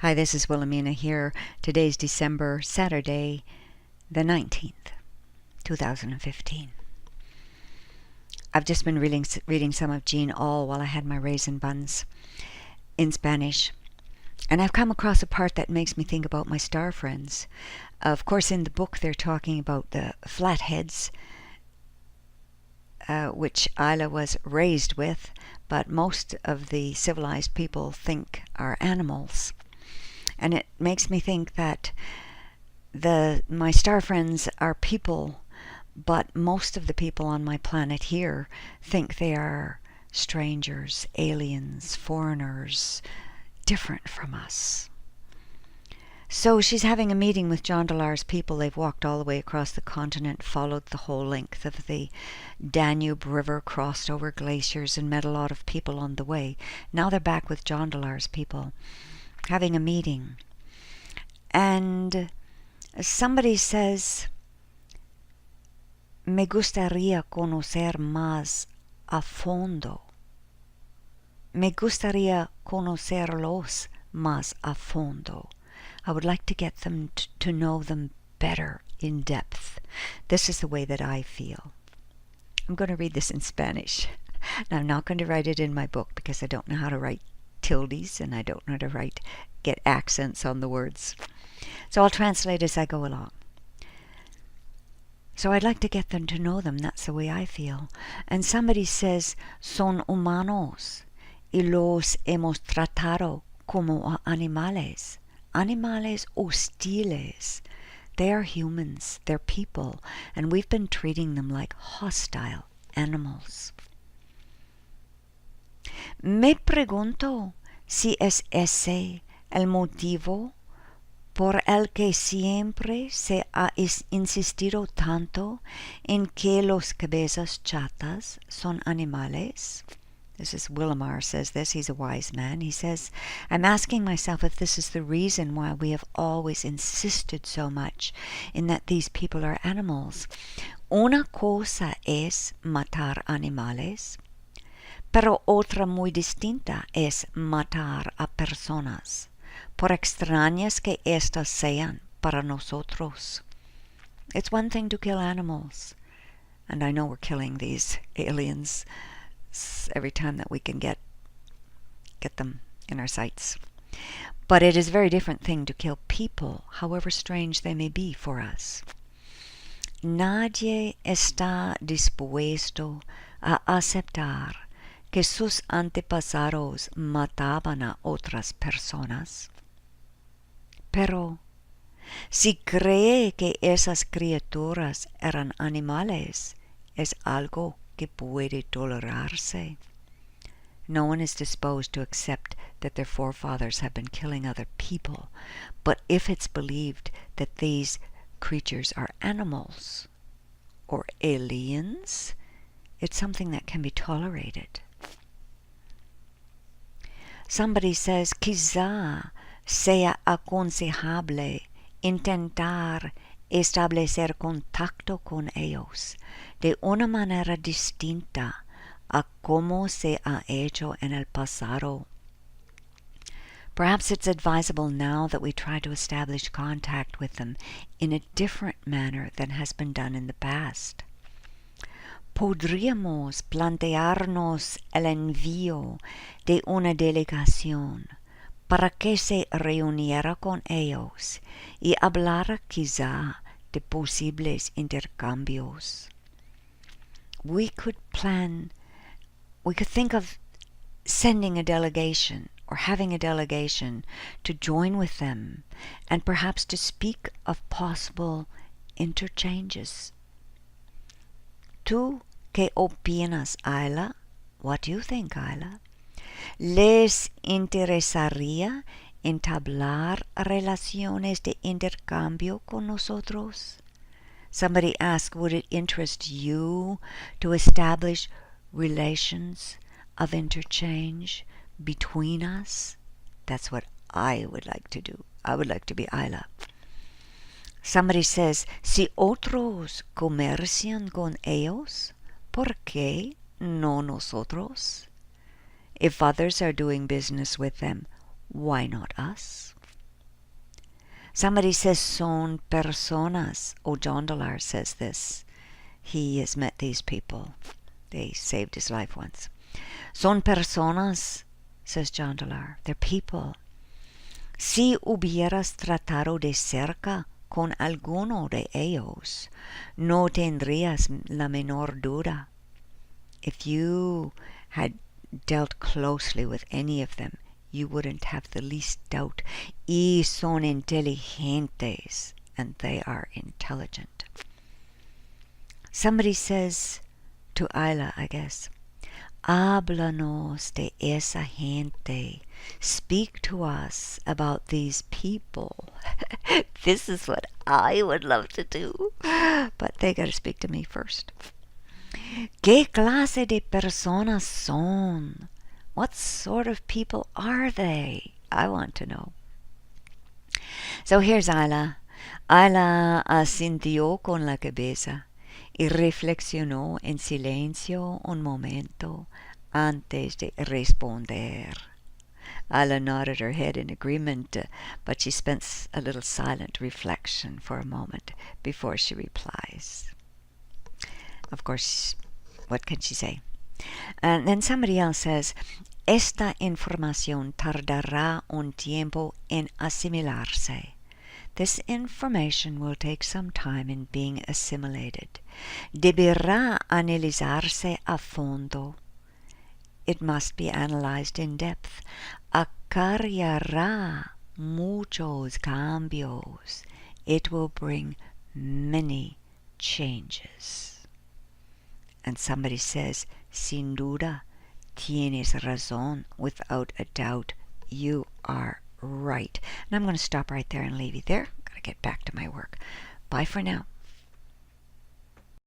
Hi, this is Wilhelmina here. Today's Saturday, the 19th, 2015. I've just been reading some of Jean Auel while I had my raisin buns in Spanish. And I've come across a part that makes me think about my star friends. Of course, in the book, they're talking about the flatheads, which Isla was raised with, but most of the civilized people think are animals. And it makes me think that my star friends are people, but most of the people on my planet here think they are strangers, aliens, foreigners, different from us. So she's having a meeting with John Delar's people. They've walked all the way across the continent, followed the whole length of the Danube River, crossed over glaciers, and met a lot of people on the way. Now they're back with John Delar's people, having a meeting. And somebody says, me gustaría conocer más a fondo. Me gustaría conocerlos más a fondo. I would like to get them to know them better in depth. This is the way that I feel. I'm going to read this in Spanish. Now, I'm not going to write it in my book because I don't know how to write tildes and I don't know how to get accents on the words. So I'll translate as I go along. So I'd like to get them to know them. That's the way I feel. And somebody says, son humanos y los hemos tratado como animales. Animales hostiles. They are humans. They're people. And we've been treating them like hostile animals. Me pregunto si es ese el motivo por el que siempre se ha insistido tanto en que los cabezas chatas son animales. This is Willamar says this. He's a wise man. He says, I'm asking myself if this is the reason why we have always insisted so much in that these people are animals. Una cosa es matar animales, pero otra muy distinta es matar a personas, por extrañas que éstas sean para nosotros. It's one thing to kill animals, and I know we're killing these aliens every time that we can get them in our sights. But it is a very different thing to kill people, however strange they may be for us. Nadie está dispuesto a aceptar que sus antepasados mataban a otras personas. Pero si cree que esas criaturas eran animales, es algo que puede tolerarse. No one is disposed to accept that their forefathers have been killing other people, but if it's believed that these creatures are animals or aliens, it's something that can be tolerated. Somebody says, quizá sea aconsejable intentar establecer contacto con ellos de una manera distinta a como se ha hecho en el pasado. Perhaps it's advisable now that we try to establish contact with them in a different manner than has been done in the past. Podríamos plantearnos el envío de una delegación para que se reuniera con ellos y hablara quizá de posibles intercambios. We could think of sending a delegation or having a delegation to join with them and perhaps to speak of possible interchanges. ¿Tú qué opinas, Isla? What do you think, Isla? ¿Les interesaría entablar relaciones de intercambio con nosotros? Somebody asked, would it interest you to establish relations of interchange between us? That's what I would like to do. I would like to be Isla. Somebody says, si otros comercian con ellos, ¿por qué no nosotros? If others are doing business with them, why not us? Somebody says son personas. Oh, John Dollar says this. He has met these people. They saved his life once. Son personas, says John Dollar. They're people. Si hubieras tratado de cerca con alguno de ellos, no tendrías la menor duda. If you had dealt closely with any of them, you wouldn't have the least doubt. Y son inteligentes, and they are intelligent. Somebody says to Isla, I guess, háblanos de esa gente. Speak to us about these people. This is what I would love to do, but they got to speak to me first. ¿Qué clase de personas son? What sort of people are they? I want to know. So here's Isla. Isla asintió con la cabeza y reflexionó en silencio un momento antes de responder. Isla nodded her head in agreement, but she spent a little silent reflection for a moment before she replies. Of course, what can she say? And then somebody else says, esta información tardará un tiempo en asimilarse. This information will take some time in being assimilated. Deberá analizarse a fondo. It must be analyzed in depth. Acarreará muchos cambios. It will bring many changes. And somebody says, sin duda, tienes razón. Without a doubt, you are right. And I'm going to stop right there and leave you there. Got to get back to my work. Bye for now.